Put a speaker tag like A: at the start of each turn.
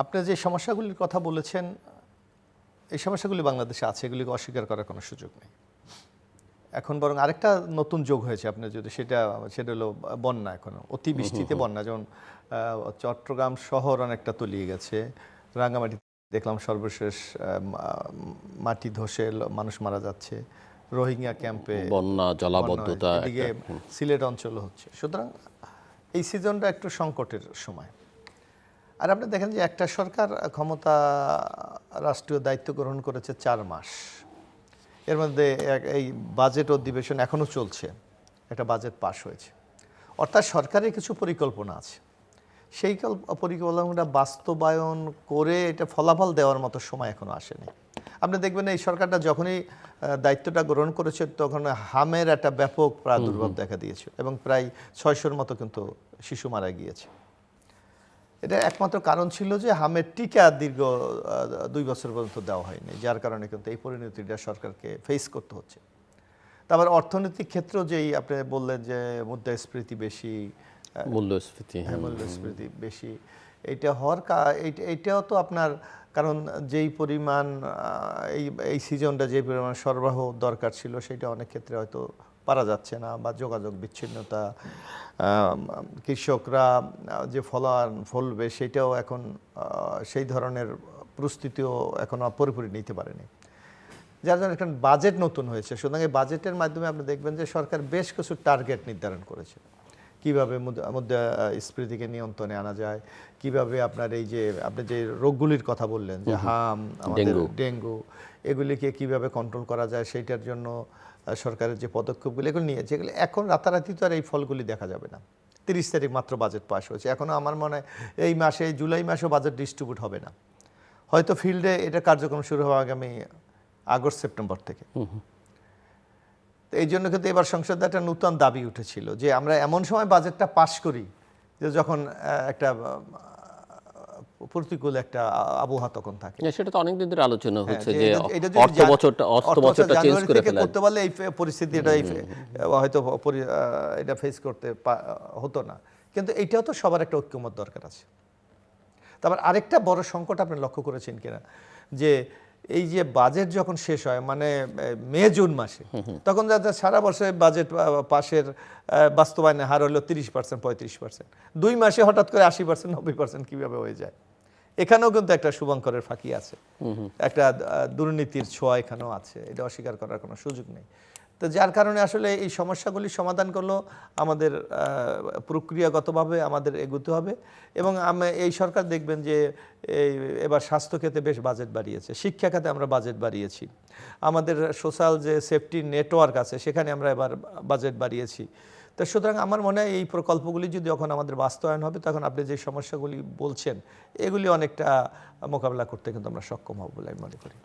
A: আপনি যে সমস্যাগুলির কথা বলেছেন, এই সমস্যাগুলি বাংলাদেশে আছে, এগুলিকে অস্বীকার করার কোনো সুযোগ নেই। এখন বরং আরেকটা নতুন যোগ হয়েছে, আপনি যদি সেটা হলো বন্যা। এখন অতিবৃষ্টিতে বন্যা, যেমন চট্টগ্রাম শহর অনেকটা তলিয়ে গেছে, রাঙ্গামাটি দেখলাম সর্বশেষ মাটি ধসে মানুষ মারা যাচ্ছে, রোহিঙ্গা ক্যাম্পে
B: বন্যা, জলাবদ্ধতা,
A: এদিকে সিলেট অঞ্চল হচ্ছে। সুতরাং এই সিজনটা একটু সংকটের সময়। আর আপনি দেখেন যে একটা সরকার ক্ষমতা, রাষ্ট্রীয় দায়িত্ব গ্রহণ করেছে 4 মাস, এর মধ্যে এই বাজেট অধিবেশন এখনও চলছে, একটা বাজেট পাস হয়েছে, অর্থাৎ সরকারের কিছু পরিকল্পনা আছে, সেই পরিকল্পনাটা বাস্তবায়ন করে এটা ফলাফল দেওয়ার মতো সময় এখনও আসেনি। আপনি দেখবেন এই সরকারটা যখনই দায়িত্বটা গ্রহণ করেছে তখন হামের একটা ব্যাপক প্রাদুর্ভাব দেখা দিয়েছে এবং প্রায় 600-র মতো কিন্তু শিশু মারা গিয়েছে। এটা একমাত্র কারণ ছিল যে হামের টিকা দীর্ঘ 2 বছর পর্যন্ত দেওয়া হয়নি, যার কারণে কিন্তু এই পরিণতিটা সরকারকে ফেস করতে হচ্ছে। তারপর অর্থনৈতিক ক্ষেত্র যেই আপনি বললেন যে মুদ্রাস্ফীতি বেশি, মূল্যস্ফীতি বেশি, এইটা হওয়ার এইটাও তো আপনার কারণ যেই পরিমাণ এই সিজনটা যে পরিমাণ সরবরাহ দরকার ছিল সেটা অনেক ক্ষেত্রে হয়তো পারা যাচ্ছে না, বা যোগাযোগ বিচ্ছিন্নতা, কৃষকরা যে ফলবে সেটাও এখন সেই ধরনের প্রস্তুতিও এখন পুরোপুরি নিতে পারেনি, যার জন্য একটা বাজেট নতুন হয়েছে। সুতরাং এই বাজেটের মাধ্যমে আপনি দেখবেন যে সরকার বেশ কিছু টার্গেট নির্ধারণ করেছে, কিভাবে মুদ্রাস্ফীতিকে নিয়ন্ত্রণে আনা যায়, কিভাবে আপনার এই যে আপনি যে রোগগুলির কথা বললেন যে হাম, আমাদের ডেঙ্গু, এগুলিকে কিভাবে কন্ট্রোল করা যায় সেইটার জন্য সরকারের যে পদক্ষেপগুলি এগুলো নিয়ে, যেগুলো এখন রাতারাতি তো আর এই ফলগুলি দেখা যাবে না। 30 তারিখ মাত্র বাজেট পাস হয়েছে, এখনও আমার মনে হয় এই মাসে, জুলাই মাসেও বাজেট ডিস্ট্রিবিউট হবে না, হয়তো ফিল্ডে এটা কার্যক্রম শুরু হওয়া আগামী আগস্ট সেপ্টেম্বর থেকে। তো এই জন্য কিন্তু এবার সংসদে একটা নতুন দাবি উঠেছিল যে আমরা এমন সময় বাজেটটা পাশ করি যে যখন একটা প্রতিকূল একটা আবহাওয়া তখন থাকে।
B: সেটা তো অনেকদিন ধরে আলোচনা হচ্ছে যে অর্থ বছরটা চেঞ্জ করে ফেলা
A: করতে পারলে এই পরিস্থিতি এটা হয়তো এটা ফেস করতে হতো না, কিন্তু এইটাও তো সবার একটা ঐক্যমত দরকার আছে। তারপর আরেকটা বড় সংকট আপনি লক্ষ্য করেছেন কিনা, যে এই যে বাজেট যখন শেষ হয় মানে মে জুন মাসে, তখন যাতে সারা বছর বাজেট পাশের বাস্তবায়নের হার হলো 30%, 35%, 2 মাসে হঠাৎ করে 80%, 90% কিভাবে হয়ে যায়। এখানেও কিন্তু একটা শুভঙ্করের ফাঁকি আছে, একটা দুর্নীতির ছোঁয়া এখানেও আছে, এটা অস্বীকার করার কোনো সুযোগ নেই। তো যার কারণে আসলে এই সমস্যাগুলি সমাধান করলেও আমাদের প্রক্রিয়াগতভাবে আমাদের এগোতে হবে। এবং এই সরকার দেখবেন যে এবার স্বাস্থ্য খাতে বেশ বাজেট বাড়িয়েছে, শিক্ষা খাতে আমরা বাজেট বাড়িয়েছি, আমাদের সোশ্যাল যে সেফটি নেটওয়ার্ক আছে সেখানে আমরা এবার বাজেট বাড়িয়েছি। তো সুতরাং আমার মনে হয় এই প্রকল্পগুলি যদি যখন আমাদের বাস্তবায়ন হবে তখন আপনি যে সমস্যাগুলি বলছেন এগুলি অনেকটা মোকাবেলা করতে কিন্তু আমরা সক্ষম হব বলে আমি মনে করি।